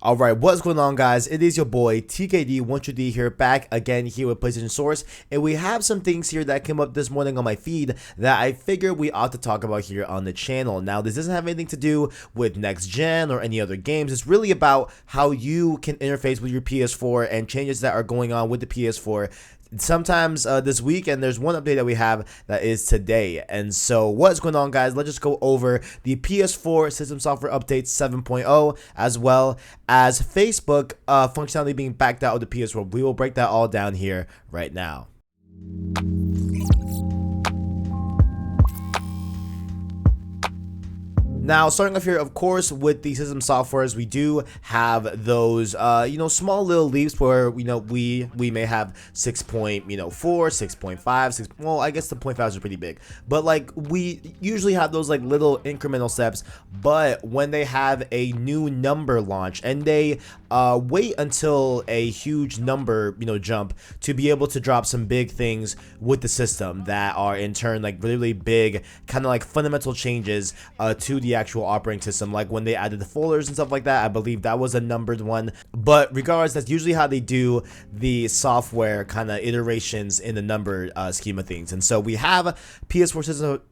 Alright, what's going on, guys? It is your boy TKD13D here, back again here with PlayStation Source, and we have some things here that came up this morning on my feed that I figured we ought to talk about here on the channel. Now, this doesn't have anything to do with next gen or any other games. It's really about how you can interface with your PS4 and changes that are going on with the PS4 sometimes this week, and there's one update that we have that is today. And so what's going on, guys? Let's just go over the PS4 system software update 7.0, as well as Facebook functionality being backed out of the PS4. We will break that all down here right now. Now, starting off here, of course, with the system softwares, we do have those, small little leaps where, we may have 6.4, 6.5, 6, well, I guess the 0.5 is pretty big, but like we usually have those like little incremental steps. But when they have a new number launch and they wait until a huge number, jump to be able to drop some big things with the system that are in turn like really big, kind of like fundamental changes to the actual operating system, like when they added the folders and stuff like that. I believe that was a numbered one, but regardless, that's usually how they do the software kind of iterations in the number scheme of things. And so we have PS4 system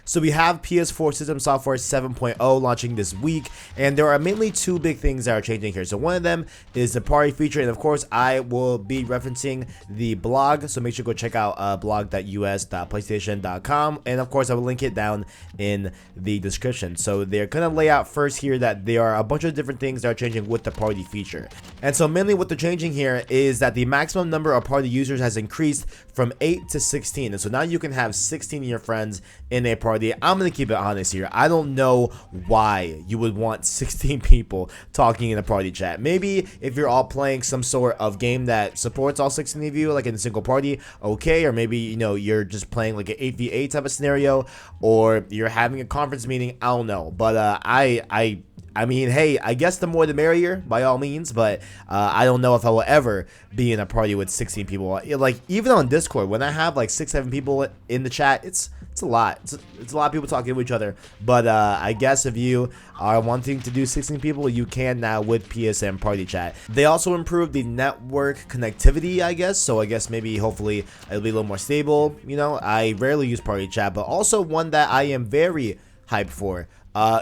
So we have PS4 system software 7.0 launching this week, and there are mainly two big things that are changing here. So one of them is the party feature, and of course I will be referencing the blog, so make sure to go check out blog.us.playstation.com, and of course I will link it down in the description. So they're gonna lay out first here that there are a bunch of different things that are changing with the party feature. And so mainly what they're changing here is that the maximum number of party users has increased from 8 to 16, and so now you can have 16 of your friends in a party. I'm gonna keep it honest here. I don't know why you would want 16 people talking in a party chat. Maybe if you're all playing some sort of game that supports all 16 of you, like in a single party, okay. Or maybe you're just playing like an 8v8 type of scenario, or you're having a conference meeting. I don't know, but I mean, hey, I guess the more the merrier, by all means, but I don't know if I will ever be in a party with 16 people. Like, even on Discord, when I have like 6-7 people in the chat, it's a lot. It's a lot of people talking to each other. But I guess if you are wanting to do 16 people, you can now with PSN Party Chat. They also improved the network connectivity, I guess. So I guess maybe hopefully it'll be a little more stable. I rarely use Party Chat, but also one that I am very hyped for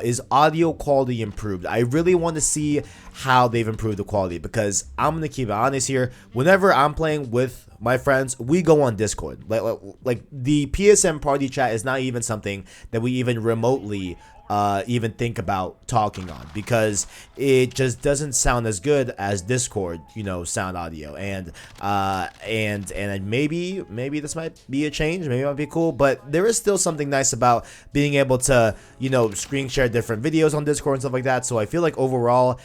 is audio quality improved. I really want to see how they've improved the quality, because I'm gonna keep it honest here. Whenever I'm playing with my friends, we go on Discord. Like the PSN party chat is not even something that we even remotely even think about talking on, because it just doesn't sound as good as Discord, sound audio. And maybe this might be a change, maybe it might be cool, but there is still something nice about being able to, screen share different videos on Discord and stuff like that. So I feel like overall,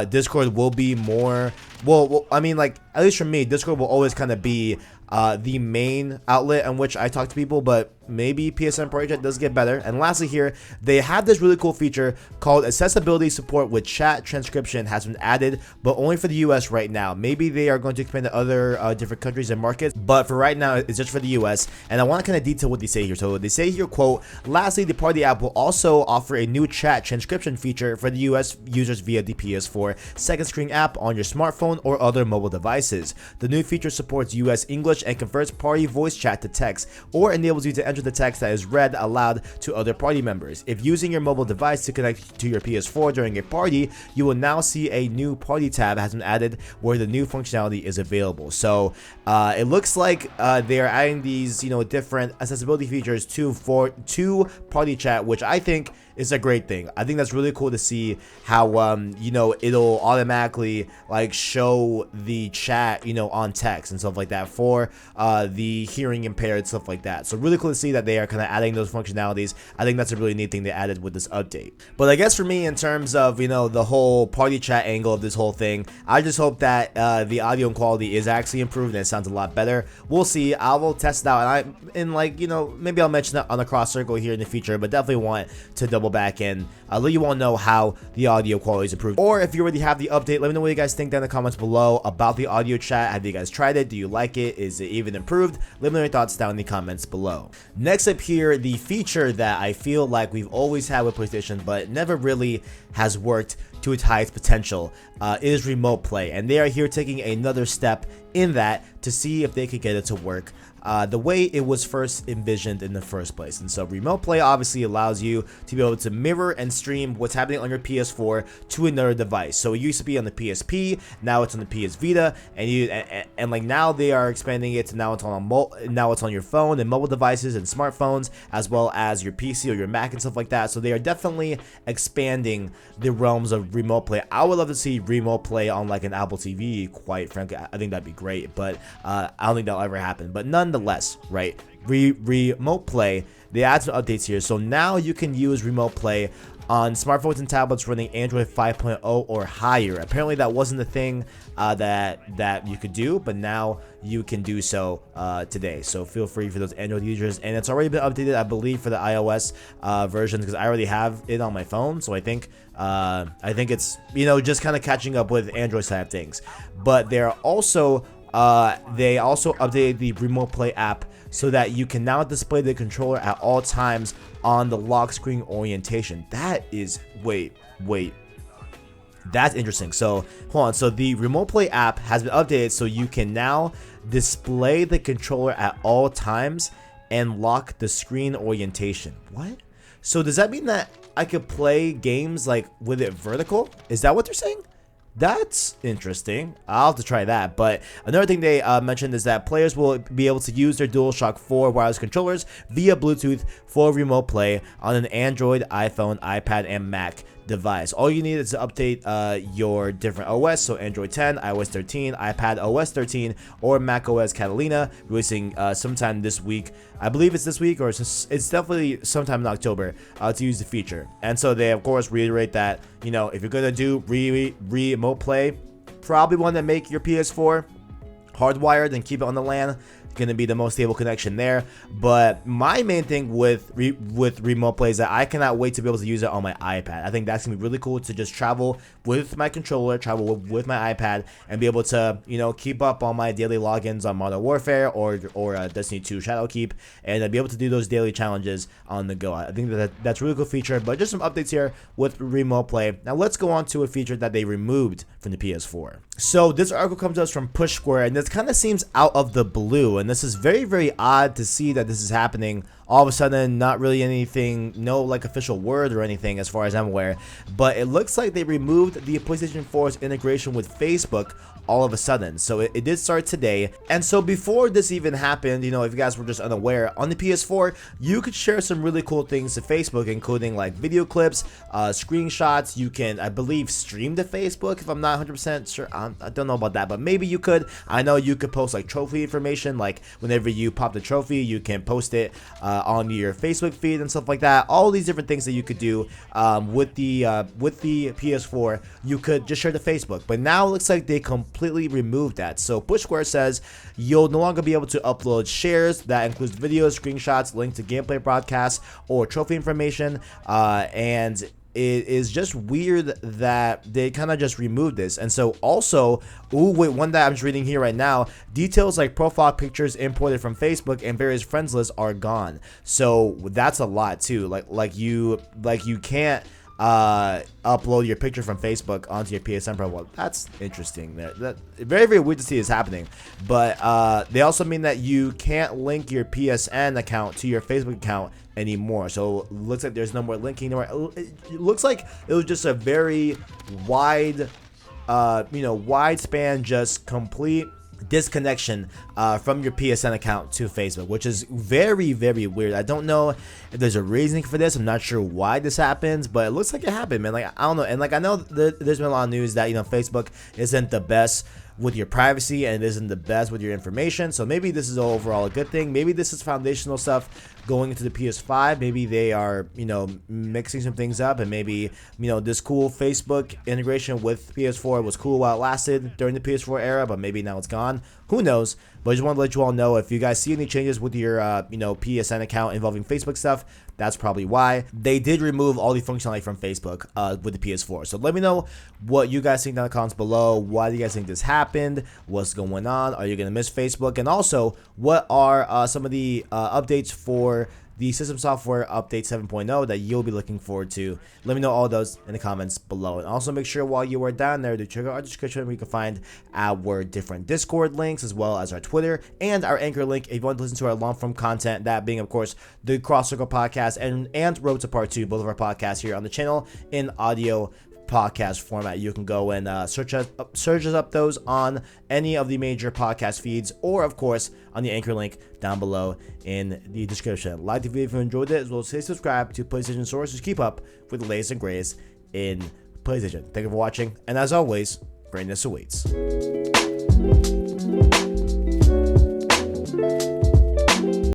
Discord will be more, well, I mean, like, at least for me, Discord will always kind of be the main outlet on which I talk to people, but maybe PSN Project does get better. And lastly here, they have this really cool feature called accessibility support with chat transcription has been added, but only for the US right now. Maybe they are going to expand to other different countries and markets, but for right now, it's just for the US. And I want to kind of detail what they say here. So they say here, quote, lastly, the party app will also offer a new chat transcription feature for the US users via the PS4 second screen app on your smartphone or other mobile devices. The new feature supports US English and converts party voice chat to text, or enables you to enter the text that is read aloud to other party members. If using your mobile device to connect to your PS4 during a party, you will now see a new party tab has been added where the new functionality is available. So it looks like they are adding these different accessibility features to party chat, which I think is a great thing. I think that's really cool to see how it'll automatically like show the chat on text and stuff like that for the hearing impaired, stuff like that. So really cool to see that they are kind of adding those functionalities. I think that's a really neat thing they added with this update. But I guess for me, in terms of the whole party chat angle of this whole thing, I just hope that the audio and quality is actually improved and it sounds a lot better. We'll see. I will test it out, and maybe I'll mention that on the cross circle here in the future, but definitely want to double double back and let you all know how the audio quality is improved. Or if you already have the update, let me know what you guys think down in the comments below about the audio chat. Have you guys tried it? Do you like it? Is it even improved? Let me know your thoughts down in the comments below. Next up here, the feature that I feel like we've always had with PlayStation but never really has worked to its highest potential is remote play, and they are here taking another step in that to see if they could get it to work the way it was first envisioned in the first place. And so remote play obviously allows you to be able to mirror and stream what's happening on your PS4 to another device. So it used to be on the PSP, now it's on the PS Vita, and like now they are expanding it to now it's on your phone and mobile devices and smartphones, as well as your PC or your Mac and stuff like that. So they are definitely expanding the realms of remote play. I would love to see remote play on like an Apple TV, quite frankly. I think that'd be great, but I don't think that'll ever happen. But nonetheless, right, remote play, they add some updates here. So now you can use remote play on smartphones and tablets running Android 5.0 or higher. Apparently that wasn't a thing that you could do, but now you can do so today. So feel free for those Android users, and it's already been updated, I believe, for the iOS version, because I already have it on my phone. So I think it's, you know, just kind of catching up with Android side of things. But they also updated the remote play app so that you can now display the controller at all times on the lock screen orientation. That is, wait, that's interesting. So hold on, so the remote play app has been updated so you can now display the controller at all times and lock the screen orientation. What? So does that mean that I could play games like with it vertical? Is that what they're saying? That's interesting. I'll have to try that. But another thing they mentioned is that players will be able to use their DualShock 4 wireless controllers via Bluetooth for remote play on an Android, iPhone, iPad, and Mac device. All you need is to update your different OS, so Android 10, iOS 13, iPad OS 13, or Mac OS Catalina, releasing sometime this week. I believe it's this week, or it's definitely sometime in October to use the feature. And so they, of course, reiterate that, you know, if you're going to do remote play, probably want to make your PS4 hardwired and keep it on the LAN. Going to be the most stable connection there. But my main thing with remote play is that I cannot wait to be able to use it on my iPad. I think that's gonna be really cool to just travel with my controller, travel with my iPad, and be able to, you know, keep up on my daily logins on Modern Warfare or Destiny 2 Shadowkeep, and be able to do those daily challenges on the go. I think that's a really cool feature. But just some updates here with remote play. Now let's go on to a feature that they removed from the PS4. So this article comes to us from Push Square, and this kind of seems out of the blue, and this is very, very odd to see that this is happening all of a sudden. Not really anything, no like official word or anything as far as I'm aware, but it looks like they removed the PlayStation 4's integration with Facebook all of a sudden. So it did start today. And so before this even happened, you know, if you guys were just unaware, on the PS4 you could share some really cool things to Facebook, including like video clips, screenshots. You can, I believe, stream to Facebook, if I'm not 100% sure. I don't know about that, but maybe you could. I know you could post like trophy information, like whenever you pop the trophy you can post it on your Facebook feed and stuff like that. All these different things that you could do with the PS4, you could just share to Facebook. But now it looks like they completely removed that. So Push Square says you'll no longer be able to upload shares that includes videos, screenshots, links to gameplay broadcasts, or trophy information, and it is just weird that they kind of just removed this. And so also, one that I'm just reading here right now, details like profile pictures imported from Facebook and various friends lists are gone. So that's a lot too. Like you can't upload your picture from Facebook onto your PSN profile. That's interesting. That very, very weird to see this happening. But they also mean that you can't link your PSN account to your Facebook account anymore. So it looks like there's no more linking. It looks like it was just a very wide, wide span, just complete disconnection from your PSN account to Facebook, which is very, very weird. I don't know if there's a reasoning for this. I'm not sure why this happens, but it looks like it happened, man. Like, I don't know. And like, I know there's been a lot of news that, you know, Facebook isn't the best with your privacy and it isn't the best with your information. So maybe this is overall a good thing. Maybe this is foundational stuff going into the PS5. Maybe they are, you know, mixing some things up, and maybe, you know, this cool Facebook integration with PS4 was cool while it lasted during the PS4 era, but maybe now it's gone. Who knows? But I just want to let you all know, if you guys see any changes with your, PSN account involving Facebook stuff, that's probably why. They did remove all the functionality from Facebook with the PS4. So let me know what you guys think down in the comments below. Why do you guys think this happened? What's going on? Are you going to miss Facebook? And also, what are some of the updates for the system software update 7.0 that you'll be looking forward to? Let me know all those in the comments below. And also make sure while you are down there to check out our description where you can find our different Discord links, as well as our Twitter and our Anchor link if you want to listen to our long form content, that being of course the Cross Circle podcast and Road to Part 2, both of our podcasts here on the channel in audio podcast format. You can go and search us up those on any of the major podcast feeds, or of course on the Anchor link down below in the description. Like the video if you enjoyed it, as well as hit subscribe to PlayStation Source to keep up with the latest and greatest in PlayStation. Thank you for watching, and as always, greatness awaits.